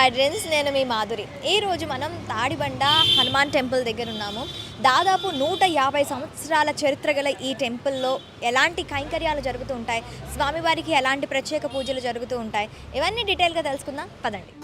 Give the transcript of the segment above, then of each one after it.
Guidance నేను మీ మాధురి. ఈరోజు మనం తాడిబండ హనుమాన్ టెంపుల్ దగ్గర ఉన్నాము. దాదాపు 150 సంవత్సరాల చరిత్ర గల ఈ టెంపుల్లో ఎలాంటి కైంకర్యాలు జరుగుతూ ఉంటాయి, స్వామివారికి ఎలాంటి ప్రత్యేక పూజలు జరుగుతూ ఉంటాయి, ఇవన్నీ డీటెయిల్గా తెలుసుకుందాం పదండి.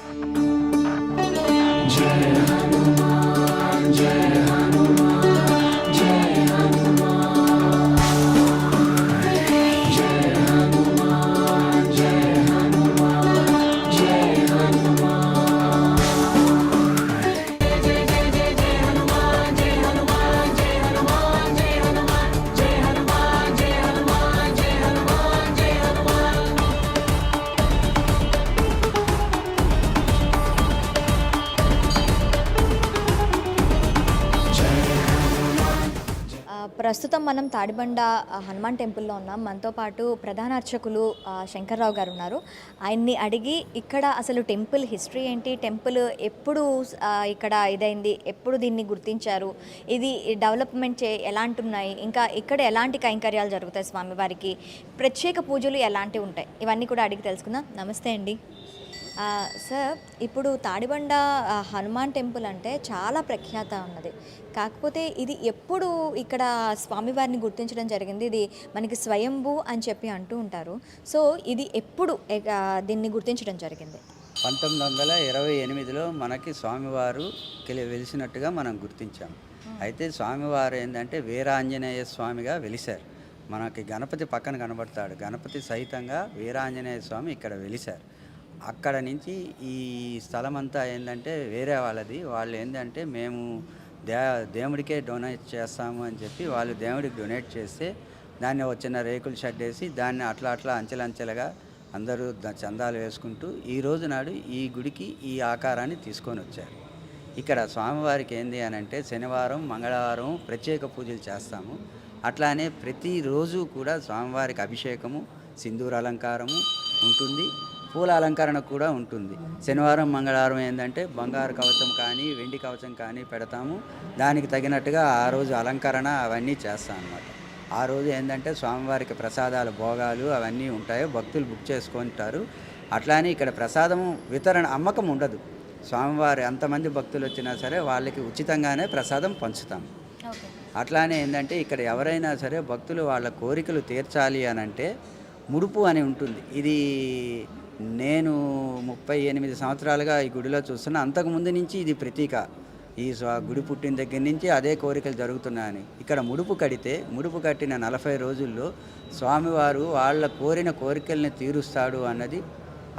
ప్రస్తుతం మనం తాడిబండ హనుమాన్ టెంపుల్లో ఉన్నాం. మనతో పాటు ప్రధాన అర్చకులు శంకర్రావు గారు ఉన్నారు. ఆయన్ని అడిగి ఇక్కడ అసలు టెంపుల్ హిస్టరీ ఏంటి, టెంపుల్ ఎప్పుడు ఇక్కడ ఇదైంది, ఎప్పుడు దీన్ని గుర్తించారు, ఇది డెవలప్మెంట్ ఎలాంటి ఉన్నాయి, ఇంకా ఇక్కడ ఎలాంటి కైంకర్యాలు జరుగుతాయి, స్వామివారికి ప్రత్యేక పూజలు ఎలాంటివి ఉంటాయి, ఇవన్నీ కూడా అడిగి తెలుసుకుందాం. నమస్తే అండి సార్. ఇప్పుడు తాడిబండ హనుమాన్ టెంపుల్ అంటే చాలా ప్రఖ్యాత ఉన్నది. కాకపోతే ఇది ఎప్పుడు ఇక్కడ స్వామివారిని గుర్తించడం జరిగింది, ఇది మనకి స్వయంభూ అని చెప్పి అంటూ ఉంటారు. సో ఇది ఎప్పుడు దీన్ని గుర్తించడం జరిగింది? 1928లో మనకి స్వామివారు వెలిసినట్టుగా మనం గుర్తించాం. అయితే స్వామివారు ఏంటంటే వీరాంజనేయ స్వామిగా వెలిశారు. మనకి గణపతి పక్కన కనబడతాడు. గణపతి సహితంగా వీరాంజనేయ స్వామి ఇక్కడ వెలిశారు. అక్కడ నుంచి ఈ స్థలం అంతా ఏంటంటే వేరే వాళ్ళది. వాళ్ళు ఏంటంటే మేము దేవుడికే డొనేట్ చేస్తాము అని చెప్పి వాళ్ళు దేవుడికి డొనేట్ చేస్తే దాన్ని వచ్చిన రేకులు షెడ్ వేసి దాన్ని అట్లా అంచెలంచెలుగా అందరూ చందాలు వేసుకుంటూ ఈ రోజు నాడు ఈ గుడికి ఈ ఆకారాన్ని తీసుకొని వచ్చారు. ఇక్కడ స్వామివారికి ఏంది అని అంటే శనివారం మంగళవారం ప్రత్యేక పూజలు చేస్తాము. అట్లానే ప్రతిరోజు కూడా స్వామివారికి అభిషేకము, సింధూర అలంకారము ఉంటుంది, పూల అలంకరణ కూడా ఉంటుంది. శనివారం మంగళవారం ఏంటంటే బంగారు కవచం కానీ వెండి కవచం కానీ పెడతాము. దానికి తగినట్టుగా ఆ రోజు అలంకరణ అవన్నీ చేస్తాం అన్నమాట. ఆ రోజు ఏంటంటే స్వామివారికి ప్రసాదాలు భోగాలు అవన్నీ ఉంటాయి, భక్తులు బుక్ చేసుకుంటారు. అట్లానే ఇక్కడ ప్రసాదము వితరణ అమ్మకం ఉండదు. స్వామివారి ఎంతమంది భక్తులు వచ్చినా సరే వాళ్ళకి ఉచితంగానే ప్రసాదం పంచుతాం. అట్లానే ఏంటంటే ఇక్కడ ఎవరైనా సరే భక్తులు వాళ్ళ కోరికలు తీర్చాలి అని అంటే ముడుపు అని ఉంటుంది. ఇది నేను 38 సంవత్సరాలుగా ఈ గుడిలో చూస్తున్నా. అంతకుముందు నుంచి ఇది ప్రతీక. ఈ గుడి పుట్టిన దగ్గర నుంచి అదే కోరికలు జరుగుతున్నాయని. ఇక్కడ ముడుపు కట్టిన 40 రోజుల్లో స్వామివారు వాళ్ళ కోరిన కోరికల్ని తీరుస్తాడు అన్నది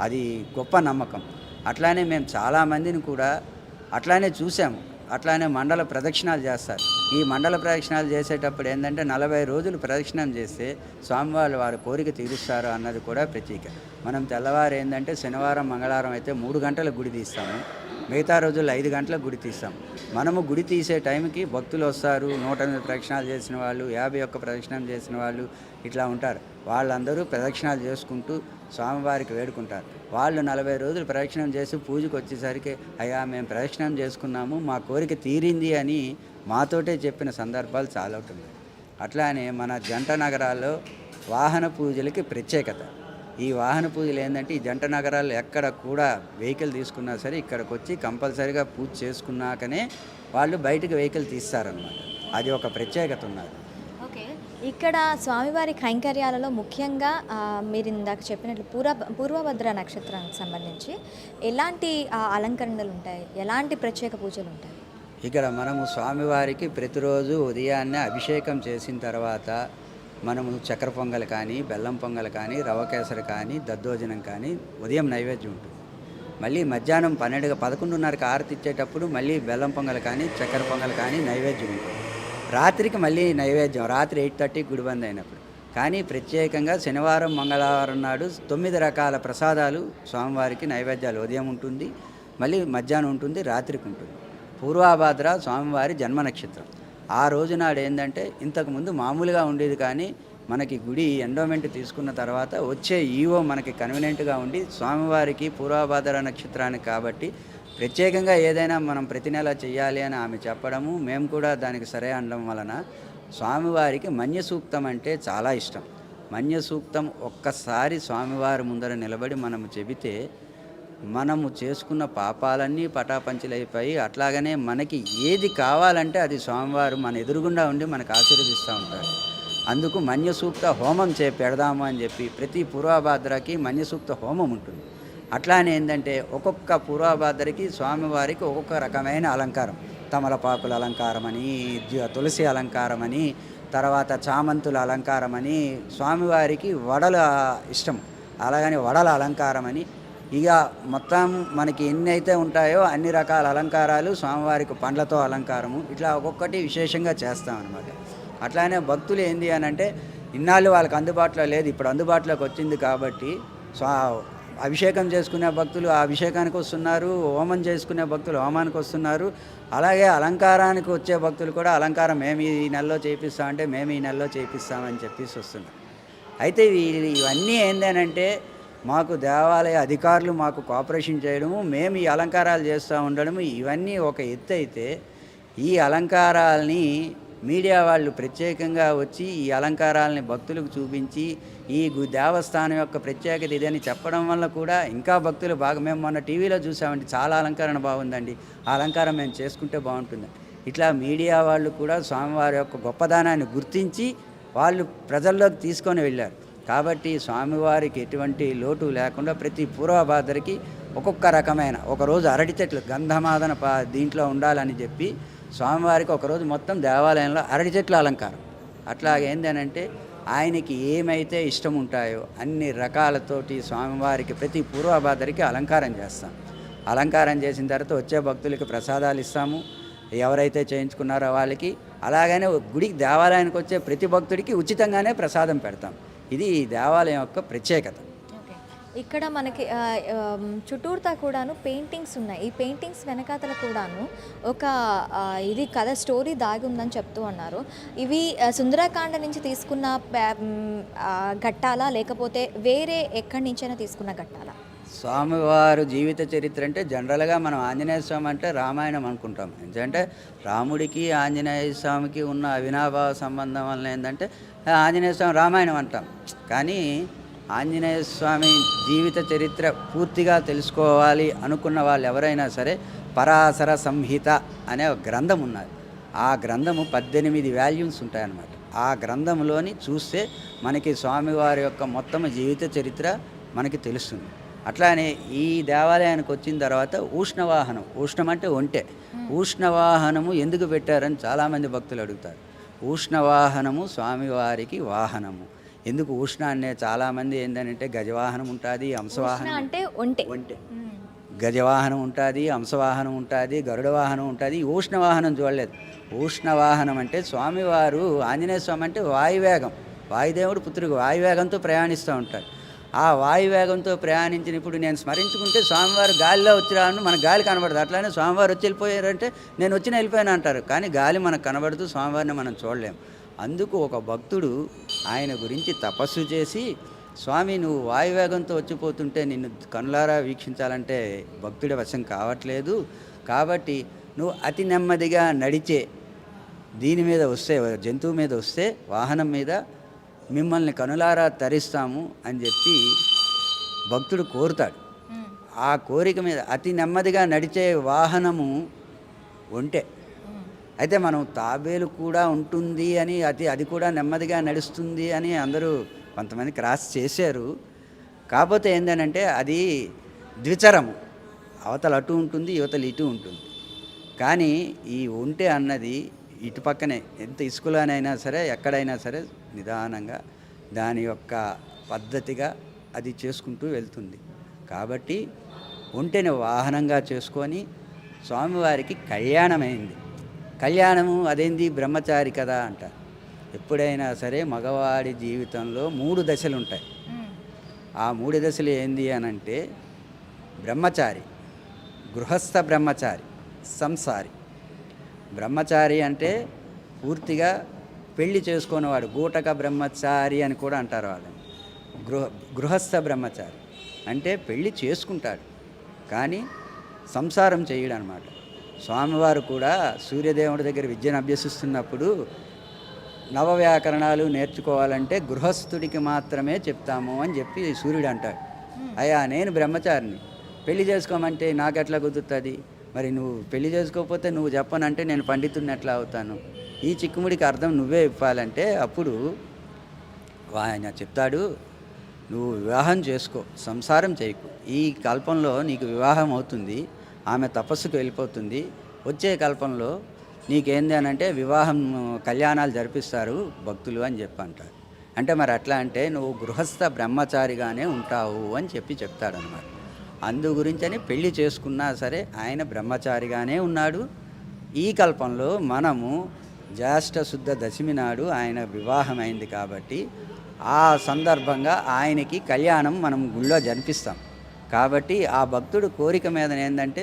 అది గొప్ప నమ్మకం. అట్లానే మేము చాలామందిని కూడా అట్లానే చూసాము. అట్లానే మండల ప్రదక్షిణాలు చేస్తారు. ఈ మండల ప్రదక్షిణాలు చేసేటప్పుడు ఏంటంటే 40 రోజులు ప్రదక్షిణం చేస్తే స్వామివారు వారి కోరిక తీరుస్తారు అన్నది కూడా ప్రతీక. మనం తెల్లవారు ఏంటంటే శనివారం మంగళవారం అయితే 3 గంటలకు గుడి తీస్తాము, మిగతా రోజుల్లో 5 గంటలకు గుడి తీస్తాం. మనము గుడి తీసే టైంకి భక్తులు వస్తారు. 108 ప్రదక్షిణాలు చేసిన వాళ్ళు, 51 ప్రదక్షిణం చేసిన వాళ్ళు ఇట్లా ఉంటారు. వాళ్ళందరూ ప్రదక్షిణాలు చేసుకుంటూ స్వామివారికి వేడుకుంటారు. వాళ్ళు 40 రోజులు ప్రదక్షిణం చేసి పూజకు వచ్చేసరికి అయ్యా మేము ప్రదక్షిణం చేసుకున్నాము, మా కోరిక తీరింది అని మాతోటే చెప్పిన సందర్భాలు చాలా ఉంటుంది. అట్లానే మన జంట నగరాల్లో వాహన పూజలకి ప్రత్యేకత. ఈ వాహన పూజలు ఏంటంటే ఈ జంట నగరాలు ఎక్కడ కూడా వెహికల్ తీసుకున్నా సరే ఇక్కడికి వచ్చి కంపల్సరీగా పూజ చేసుకున్నాకనే వాళ్ళు బయటకు వెహికల్ తీస్తారన్నమాట. అది ఒక ప్రత్యేకత ఉన్నది. ఓకే, ఇక్కడ స్వామివారి కైంకర్యాలలో ముఖ్యంగా మీరు ఇందాక చెప్పినట్లు పూర్వభద్ర నక్షత్రానికి సంబంధించి ఎలాంటి అలంకరణలు ఉంటాయి, ఎలాంటి ప్రత్యేక పూజలు ఉంటాయి? ఇక్కడ మనము స్వామివారికి ప్రతిరోజు ఉదయాన్నే అభిషేకం చేసిన తర్వాత మనము చక్కెర పొంగల్ కానీ, బెల్లం పొంగల్ కానీ, రవ కేసరి కానీ, దద్దోజనం కానీ ఉదయం నైవేద్యం ఉంటుంది. మళ్ళీ మధ్యాహ్నం 11:30కి ఆరతి ఇచ్చేటప్పుడు మళ్ళీ బెల్లం పొంగల్ కానీ, చక్కెర పొంగల్ కానీ నైవేద్యం ఉంటుంది. రాత్రికి మళ్ళీ నైవేద్యం రాత్రి 8:30 గుడి బంద్ అయినప్పుడు. కానీ ప్రత్యేకంగా శనివారం మంగళవారం నాడు 9 రకాల ప్రసాదాలు స్వామివారికి నైవేద్యాలు ఉదయం ఉంటుంది, మళ్ళీ మధ్యాహ్నం ఉంటుంది, రాత్రికి ఉంటుంది. పూర్వభాద్ర స్వామివారి జన్మ నక్షత్రం. ఆ రోజు నాడు ఏంటంటే ఇంతకుముందు మామూలుగా ఉండేది, కానీ మనకి గుడి ఎండోమెంట్ తీసుకున్న తర్వాత వచ్చే ఈవో మనకి కన్వీనియంట్గా ఉండి స్వామివారికి పూర్వభాద్ర నక్షత్రానికి కాబట్టి ప్రత్యేకంగా ఏదైనా మనం ప్రతి నెల చేయాలి అని ఆమె చెప్పడము, మేము కూడా దానికి సరే అనడం వలన స్వామివారికి మన్య సూక్తం అంటే చాలా ఇష్టం. మన్య సూక్తం ఒక్కసారి స్వామివారి ముందర నిలబడి మనం చెబితే మనము చేసుకున్న పాపాలన్నీ పటాపంచలైపోయి అట్లాగనే మనకి ఏది కావాలంటే అది స్వామివారు మన ఎదురుగుండా ఉండి మనకు ఆశీర్వదిస్తూ ఉంటారు. అందుకు మన్యసూక్త హోమం పెడదాము అని చెప్పి ప్రతి పూర్వభాద్రకి మన్యసూక్త హోమం ఉంటుంది. అట్లానే ఏంటంటే ఒక్కొక్క పూర్వభాద్రకి స్వామివారికి ఒక్కొక్క రకమైన అలంకారం, తమలపాకుల అలంకారం అని, తులసి అలంకారం అని, తర్వాత చామంతుల అలంకారం అని, స్వామివారికి వడల ఇష్టం అలాగని వడల అలంకారం అని, ఇక మొత్తం మనకి ఎన్ని అయితే ఉంటాయో అన్ని రకాల అలంకారాలు, స్వామివారికి పండ్లతో అలంకారము, ఇట్లా ఒక్కొక్కటి విశేషంగా చేస్తామన్నమాట. అట్లానే భక్తులు ఏంది అని అంటే ఇన్నాళ్ళు వాళ్ళకి అందుబాటులో లేదు, ఇప్పుడు అందుబాటులోకి వచ్చింది కాబట్టి అభిషేకం చేసుకునే భక్తులు ఆ అభిషేకానికి వస్తున్నారు, హోమం చేసుకునే భక్తులు హోమానికి వస్తున్నారు. అలాగే అలంకారానికి వచ్చే భక్తులు కూడా అలంకారం మేము ఈ నెలలో చేయిస్తామంటే మేము ఈ నెలలో చేయిస్తామని చెప్పేసి వస్తున్నారు. అయితే ఇవన్నీ ఏంటంటే మాకు దేవాలయ అధికారులు మాకు కోఆపరేషన్ చేయడము, మేము ఈ అలంకారాలు చేస్తూ ఉండడము ఇవన్నీ ఒక ఎత్తు అయితే, ఈ అలంకారాలని మీడియా వాళ్ళు ప్రత్యేకంగా వచ్చి ఈ అలంకారాలని భక్తులకు చూపించి ఈ దేవస్థానం యొక్క ప్రత్యేకత ఇదని చెప్పడం వల్ల కూడా ఇంకా భక్తులు బాగా, మేము మొన్న టీవీలో చూసామండి, చాలా అలంకరణ బాగుందండి, ఆ అలంకారం మేము చేసుకుంటే బాగుంటుంది. ఇట్లా మీడియా వాళ్ళు కూడా స్వామివారి యొక్క గొప్పదనాన్ని గుర్తించి వాళ్ళు ప్రజల్లోకి తీసుకొని వెళ్ళారు. కాబట్టి స్వామివారికి ఎటువంటి లోటు లేకుండా ప్రతి పూర్వభాద్రకి ఒక్కొక్క రకమైన, ఒకరోజు అరటి చెట్లు గంధమాదన దీంట్లో ఉండాలని చెప్పి స్వామివారికి ఒకరోజు మొత్తం దేవాలయంలో అరటి చెట్ల అలంకారం. అట్లాగే ఏంటంటే ఆయనకి ఏమైతే ఇష్టం ఉంటాయో అన్ని రకాలతోటి స్వామివారికి ప్రతి పూర్వభాద్రకి అలంకారం చేస్తాం. అలంకారం చేసిన తర్వాత వచ్చే భక్తులకి ప్రసాదాలు ఇస్తాము, ఎవరైతే చేయించుకున్నారో వాళ్ళకి. అలాగనే గుడికి దేవాలయానికి వచ్చే ప్రతి భక్తుడికి ఉచితంగానే ప్రసాదం పెడతాం. ఇది ఈ దేవాలయం యొక్క ప్రత్యేకత. ఇక్కడ మనకి చుట్టూరుతా కూడాను పెయింటింగ్స్ ఉన్నాయి. ఈ పెయింటింగ్స్ వెనకాతల కూడాను ఒక ఇది కథ స్టోరీ దాగి ఉందని చెప్తూ అన్నారు. ఇవి సుందరకాండ నుంచి తీసుకున్న ఘట్టాలా లేకపోతే వేరే ఎక్కడి నుంచైనా తీసుకున్న ఘట్టాలా? స్వామివారు జీవిత చరిత్ర అంటే జనరల్గా మనం ఆంజనేయ స్వామి అంటే రామాయణం అనుకుంటాం. ఎందుకంటే రాముడికి ఆంజనేయ స్వామికి ఉన్న అవినాభావ సంబంధం వల్ల ఏంటంటే ఆంజనేయ స్వామి రామాయణం అంటాం. కానీ ఆంజనేయ స్వామి జీవిత చరిత్ర పూర్తిగా తెలుసుకోవాలి అనుకున్న వాళ్ళు ఎవరైనా సరే పరాశర సంహిత అనే ఒక గ్రంథం ఉన్నది. ఆ గ్రంథము 18 వాల్యూమ్స్ ఉంటాయన్నమాట. ఆ గ్రంథంలోని చూస్తే మనకి స్వామివారి యొక్క మొత్తం జీవిత చరిత్ర మనకి తెలుస్తుంది. అట్లానే ఈ దేవాలయానికి వచ్చిన తర్వాత ఉష్ణవాహనం, ఉష్ణం అంటే ఒంటె, ఉష్ణవాహనము ఎందుకు పెట్టారని చాలామంది భక్తులు అడుగుతారు. ఉష్ణవాహనము స్వామివారికి వాహనము. ఎందుకు ఉష్ణ అనే చాలామంది ఏంటంటే గజవాహనం ఉంటుంది, అంశవాహనం అంటే ఒంటె, గజవాహనం ఉంటుంది, అంశవాహనం ఉంటుంది, గరుడ వాహనం ఉంటుంది. ఉష్ణవాహనం చూడలేదు. ఉష్ణవాహనం అంటే స్వామివారు ఆంజనేయ స్వామి అంటే వాయువేగం, వాయుదేవుడు పుత్రుడు వాయువేగంతో ప్రయాణిస్తూ ఉంటాడు. ఆ వాయువేగంతో ప్రయాణించినప్పుడు నేను స్మరించుకుంటే స్వామివారు గాలిలో వచ్చి రాను, మనకు గాలి కనబడదు. అట్లానే స్వామివారు వచ్చి వెళ్ళిపోయారంటే నేను వచ్చిన వెళ్ళిపోయాను అంటారు. కానీ గాలి మనకు కనబడుతూ స్వామివారిని మనం చూడలేము. అందుకు ఒక భక్తుడు ఆయన గురించి తపస్సు చేసి, స్వామి నువ్వు వాయువేగంతో వచ్చిపోతుంటే నిన్ను కనులారా వీక్షించాలంటే భక్తుడి వశం కావట్లేదు, కాబట్టి నువ్వు అతి నెమ్మదిగా నడిచే దీని మీద వస్తే, జంతువు మీద వస్తే, వాహనం మీద మిమ్మల్ని కనులారా తరిస్తాము అని చెప్పి భక్తుడు కోరుతాడు. ఆ కోరిక మీద అతి నెమ్మదిగా నడిచే వాహనము ఒంటె. అయితే మనం తాబేలు కూడా ఉంటుంది అని, అది కూడా నెమ్మదిగా నడుస్తుంది అని అందరూ కొంతమంది క్రాస్ చేశారు. కాకపోతే ఏంటంటే అది ద్విచరము, అవతల అటు ఉంటుంది, యువతలు ఇటు ఉంటుంది. కానీ ఈ ఒంటె అన్నది ఇటు పక్కనే, ఎంత ఇసుకలోనైనా సరే ఎక్కడైనా సరే నిదానంగా దాని యొక్క పద్ధతిగా అది చేసుకుంటూ వెళ్తుంది. కాబట్టి ఒంటెని వాహనంగా చేసుకొని స్వామివారికి కళ్యాణమైంది. కళ్యాణము అదేంది, బ్రహ్మచారి కదా అంటారు. ఎప్పుడైనా సరే మగవాడి జీవితంలో 3 దశలు ఉంటాయి. ఆ 3 దశలు ఏంది అనంటే బ్రహ్మచారి, గృహస్థ బ్రహ్మచారి, సంసారి. బ్రహ్మచారి అంటే పూర్తిగా పెళ్లి చేసుకునేవాడు, గూటక బ్రహ్మచారి అని కూడా అంటారు వాళ్ళని. గృహస్థ బ్రహ్మచారి అంటే పెళ్లి చేసుకుంటాడు కానీ సంసారం చేయడు అనమాట. స్వామివారు కూడా సూర్యదేవుడి దగ్గర విద్యను అభ్యసిస్తున్నప్పుడు నవవ్యాకరణాలు నేర్చుకోవాలంటే గృహస్థుడికి మాత్రమే చెప్తాము అని చెప్పి సూర్యుడు అంటాడు. అయ్యా నేను బ్రహ్మచారిని, పెళ్లి చేసుకోమంటే నాకెట్లా కుదురుతుంది? మరి నువ్వు పెళ్లి చేసుకోకపోతే నువ్వు చెప్పనంటే నేను పండితుడిని ఎట్లా అవుతాను? ఈ చిక్కుముడికి అర్థం నువ్వే ఇవ్వాలంటే అప్పుడు ఆయన చెప్తాడు, నువ్వు వివాహం చేసుకో, సంసారం చేయకు. ఈ కల్పంలో నీకు వివాహం అవుతుంది, ఆమె తపస్సుకు వెళ్ళిపోతుంది. వచ్చే కల్పంలో నీకేంది అని అంటే వివాహం కళ్యాణాలు జరిపిస్తారు భక్తులు అని చెప్పి అంటారు. అంటే మరి అట్లా అంటే నువ్వు గృహస్థ బ్రహ్మచారిగానే ఉంటావు అని చెప్పి చెప్తాడనమాట. అందు గురించని పెళ్లి చేసుకున్నా సరే ఆయన బ్రహ్మచారిగానే ఉన్నాడు. ఈ కల్పంలో మనము జ్యేష్ఠ శుద్ధ దశమి నాడు ఆయన వివాహం అయింది కాబట్టి ఆ సందర్భంగా ఆయనకి కళ్యాణం మనం గుళ్ళో జరిపిస్తాం. కాబట్టి ఆ భక్తుడు కోరిక మీద ఏంటంటే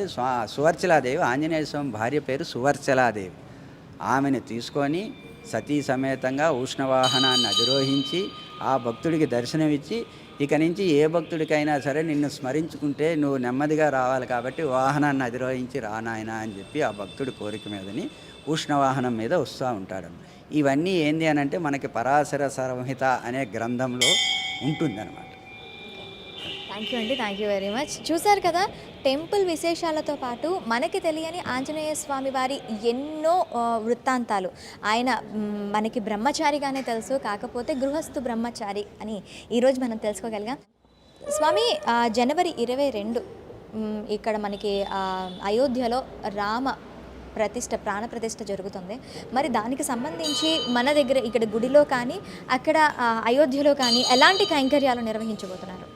సువర్చలాదేవి, ఆంజనేయ స్వామి భార్య పేరు సువర్చలాదేవి, ఆమెను తీసుకొని సతీ సమేతంగా ఉష్ణవాహనాన్ని అధిరోహించి ఆ భక్తుడికి దర్శనమిచ్చి, ఇక నుంచి ఏ భక్తుడికైనా సరే నిన్ను స్మరించుకుంటే నువ్వు నెమ్మదిగా రావాలి కాబట్టి వాహనాన్ని అధిరోహించి రానాయన అని చెప్పి ఆ భక్తుడి కోరిక మీదని ఉష్ణవాహనం మీద వస్తూ ఉంటాడు. ఇవన్నీ ఏంది అని అంటే మనకి పరాశర సంహిత అనే గ్రంథంలో ఉంటుందన్నమాట. థ్యాంక్ యూ అండి, థ్యాంక్ యూ వెరీ మచ్. చూశారు కదా, టెంపుల్ విశేషాలతో పాటు మనకి తెలియని ఆంజనేయ స్వామి వారి ఎన్నో వృత్తాంతాలు. ఆయన మనకి బ్రహ్మచారిగానే తెలుసు, కాకపోతే గృహస్థు బ్రహ్మచారి అని ఈరోజు మనం తెలుసుకోగలిగాం. స్వామి జనవరి 22 ఇక్కడ మనకి అయోధ్యలో రామ ప్రాణప్రతిష్ఠ జరుగుతుంది. మరి దానికి సంబంధించి మన దగ్గర ఇక్కడ గుడిలో కానీ అక్కడ అయోధ్యలో కానీ ఎలాంటి కైంకర్యాలు నిర్వహించబోతున్నారు?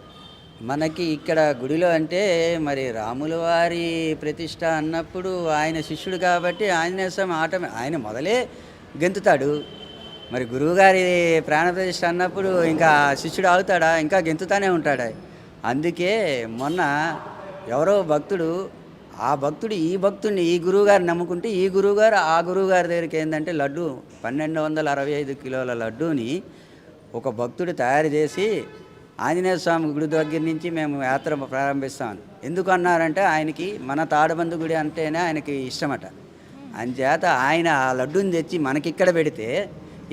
మనకి ఇక్కడ గుడిలో అంటే మరి రాముల వారి ప్రతిష్ట అన్నప్పుడు ఆయన శిష్యుడు కాబట్టి ఆంజనేయ స్వామి ఆయన మొదలే గెంతుతాడు. మరి గురువుగారి ప్రాణప్రతిష్ఠ అన్నప్పుడు ఇంకా శిష్యుడు ఆగుతాడా? ఇంకా గెంతుతానే ఉంటాడు. అందుకే మొన్న ఎవరో భక్తుడు, ఆ భక్తుడు ఈ భక్తుడిని, ఈ గురువుగారిని నమ్ముకుంటే ఈ గురువుగారు ఆ గురువుగారి దగ్గరికి ఏంటంటే లడ్డు 1265 కిలోల లడ్డూని ఒక భక్తుడు తయారు చేసి ఆంజనేయ స్వామి గుడి దగ్గర నుంచి మేము యాత్ర ప్రారంభిస్తాం. ఎందుకు అన్నారంటే ఆయనకి మన తాడబందు గుడి అంటేనే ఆయనకి ఇష్టమట. అంచేత ఆయన ఆ లడ్డూని తెచ్చి మనకిక్కడ పెడితే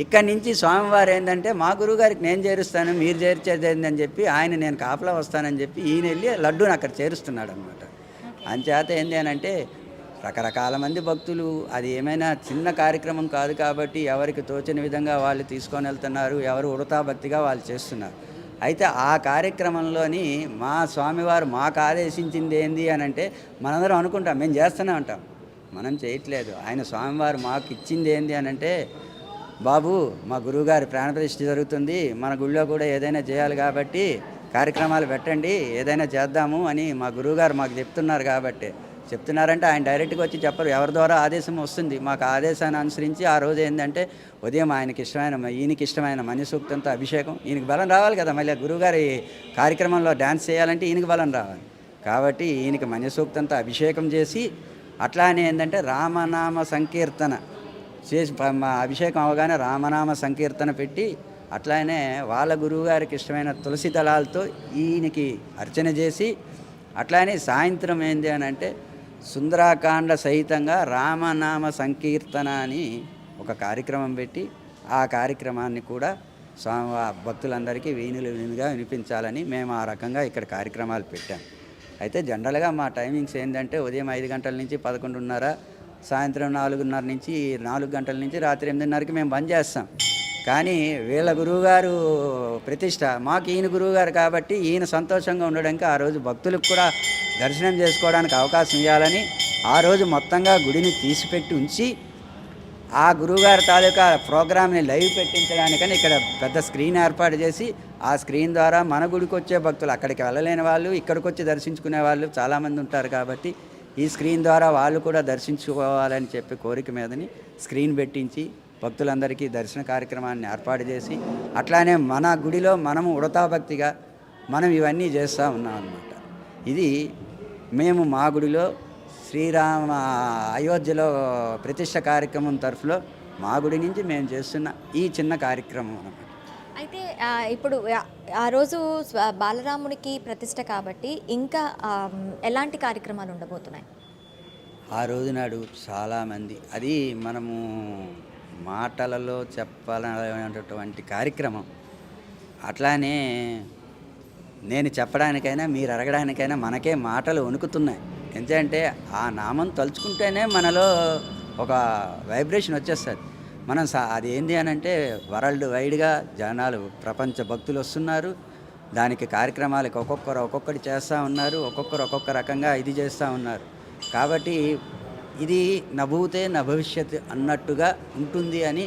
ఇక్కడి నుంచి స్వామివారు ఏంటంటే మా గురువుగారికి నేను చేరుస్తాను, మీరు చేర్చేది అని చెప్పి ఆయన నేను కాపలా వస్తానని చెప్పి ఈయన వెళ్ళి లడ్డూని అక్కడ చేరుస్తున్నాడు అనమాట. అంచేత ఏంటి అని అంటే రకరకాల మంది భక్తులు, అది ఏమైనా చిన్న కార్యక్రమం కాదు కాబట్టి ఎవరికి తోచిన విధంగా వాళ్ళు తీసుకొని వెళ్తున్నారు, ఎవరు ఉడతా భక్తిగా వాళ్ళు చేస్తున్నారు. అయితే ఆ కార్యక్రమంలోని మా స్వామివారు మాకు ఆదేశించింది ఏంది అని అంటే మనందరం అనుకుంటాం మేము చేస్తూనే ఉంటాం, మనం చేయట్లేదు. ఆయన స్వామివారు మాకు ఇచ్చింది ఏంది అని అంటే, బాబు మా గురువుగారి ప్రాణప్రతిష్ఠ జరుగుతుంది, మన గుళ్ళో కూడా ఏదైనా చేయాలి కాబట్టి కార్యక్రమాలు పెట్టండి, ఏదైనా చేద్దాము అని మా గురువుగారు మాకు చెప్తున్నారంటే ఆయన డైరెక్ట్గా వచ్చి చెప్పరు, ఎవరి ద్వారా ఆదేశం వస్తుంది. మాకు ఆదేశాన్ని అనుసరించి ఆ రోజు ఏంటంటే ఉదయం ఈయనకి ఇష్టమైన మణిసూక్తంతో అభిషేకం, ఈయనకి బలం రావాలి కదా, మళ్ళీ గురువుగారి కార్యక్రమంలో డ్యాన్స్ చేయాలంటే ఈయనకి బలం రావాలి కాబట్టి ఈయనకి మణిసూక్తంతో అభిషేకం చేసి, అట్లానే ఏంటంటే రామనామ సంకీర్తన చేసి అభిషేకం అవగానే రామనామ సంకీర్తన పెట్టి, అట్లానే వాళ్ళ గురువుగారికి ఇష్టమైన తులసి దళాలతో ఈయనకి అర్చన చేసి, అట్లానే సాయంత్రం ఏంది అని అంటే సుందరాకాండ సహితంగా రామనామ సంకీర్తన అని ఒక కార్యక్రమం పెట్టి, ఆ కార్యక్రమాన్ని కూడా స్వామి భక్తులందరికీ వీణులుగా వినిపించాలని మేము ఆ రకంగా ఇక్కడ కార్యక్రమాలు పెట్టాం. అయితే జనరల్గా మా టైమింగ్స్ ఏంటంటే ఉదయం 5 గంటల నుంచి 11:30, సాయంత్రం 4:30 నుంచి 4 గంటల నుంచి రాత్రి 8:30కి మేము బంద్ చేస్తాం. కానీ వీళ్ళ గురువుగారు ప్రతిష్ట మాకు ఈయన గురువుగారు కాబట్టి ఈయన సంతోషంగా ఉండడానికి ఆ రోజు భక్తులకు కూడా దర్శనం చేసుకోవడానికి అవకాశం ఇవ్వాలని ఆ రోజు మొత్తంగా గుడిని తీసిపెట్టి ఉంచి ఆ గురువుగారి తాలూకా ప్రోగ్రామ్ని లైవ్ పెట్టించడానికని ఇక్కడ పెద్ద స్క్రీన్ ఏర్పాటు చేసి, ఆ స్క్రీన్ ద్వారా మన గుడికి వచ్చే భక్తులు, అక్కడికి వెళ్ళలేని వాళ్ళు ఇక్కడికి వచ్చి దర్శించుకునే వాళ్ళు చాలామంది ఉంటారు కాబట్టి ఈ స్క్రీన్ ద్వారా వాళ్ళు కూడా దర్శించుకోవాలని చెప్పి కోరిక మీదని స్క్రీన్ పెట్టించి భక్తులందరికీ దర్శన కార్యక్రమాన్ని ఏర్పాటు చేసి, అట్లానే మన గుడిలో మనము ఉడతాభక్తిగా మనం ఇవన్నీ చేస్తూ ఉన్నాం అన్నమాట. ఇది మేము మా గుడిలో శ్రీరామ అయోధ్యలో ప్రతిష్ఠ కార్యక్రమం తరఫులో మా గుడి నుంచి మేము చేస్తున్న ఈ చిన్న కార్యక్రమం అన్నమాట. అయితే ఇప్పుడు ఆ రోజు బాలరాముడికి ప్రతిష్ఠ కాబట్టి ఇంకా ఎలాంటి కార్యక్రమాలు ఉండబోతున్నాయి? ఆ రోజు నాడు చాలామంది, అది మనము మాటలలో చెప్పాలనేటటువంటి కార్యక్రమం. అట్లానే నేను చెప్పడానికైనా మీరు అడగడానికైనా మనకే మాటలు వణుకుతున్నాయి. ఎందుకంటే ఆ నామం తలుచుకుంటేనే మనలో ఒక వైబ్రేషన్ వచ్చేస్తుంది. మనం అది ఏంది అని అంటే వరల్డ్ వైడ్గా జనాలు ప్రపంచ భక్తులు వస్తున్నారు. దానికి కార్యక్రమాలకు ఒక్కొక్కటి చేస్తూ ఉన్నారు. ఒక్కొక్కరు ఒక్కొక్క రకంగా ఇది చేస్తూ ఉన్నారు. కాబట్టి ఇది నభూతే నభవిష్యత్ అన్నట్టుగా ఉంటుంది అని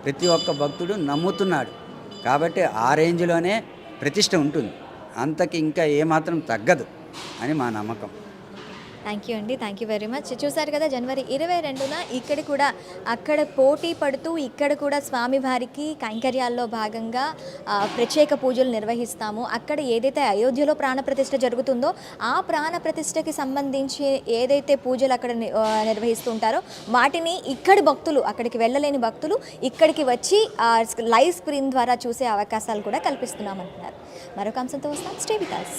ప్రతి ఒక్క భక్తుడు నమ్ముతున్నాడు. కాబట్టి ఆ రేంజ్లోనే ప్రతిష్ట ఉంటుంది. అంతకి ఇంకా ఏమాత్రం తగ్గదు అని మా నమ్మకం. థ్యాంక్ యూ అండి, థ్యాంక్ యూ వెరీ మచ్. చూసారు కదా, జనవరి 22న ఇక్కడ కూడా అక్కడ పోటీ పడుతూ ఇక్కడ కూడా స్వామివారికి కైంకర్యాల్లో భాగంగా ప్రత్యేక పూజలు నిర్వహిస్తాము. అక్కడ ఏదైతే అయోధ్యలో ప్రాణప్రతిష్ఠ జరుగుతుందో ఆ ప్రాణప్రతిష్ఠకి సంబంధించి ఏదైతే పూజలు అక్కడ నిర్వహిస్తుంటారో వాటిని ఇక్కడి భక్తులు, అక్కడికి వెళ్ళలేని భక్తులు ఇక్కడికి వచ్చి లైవ్ స్క్రీన్ ద్వారా చూసే అవకాశాలు కూడా కల్పిస్తున్నామంటున్నారు. మరొక అంశంతో వస్తాం. Stay with us.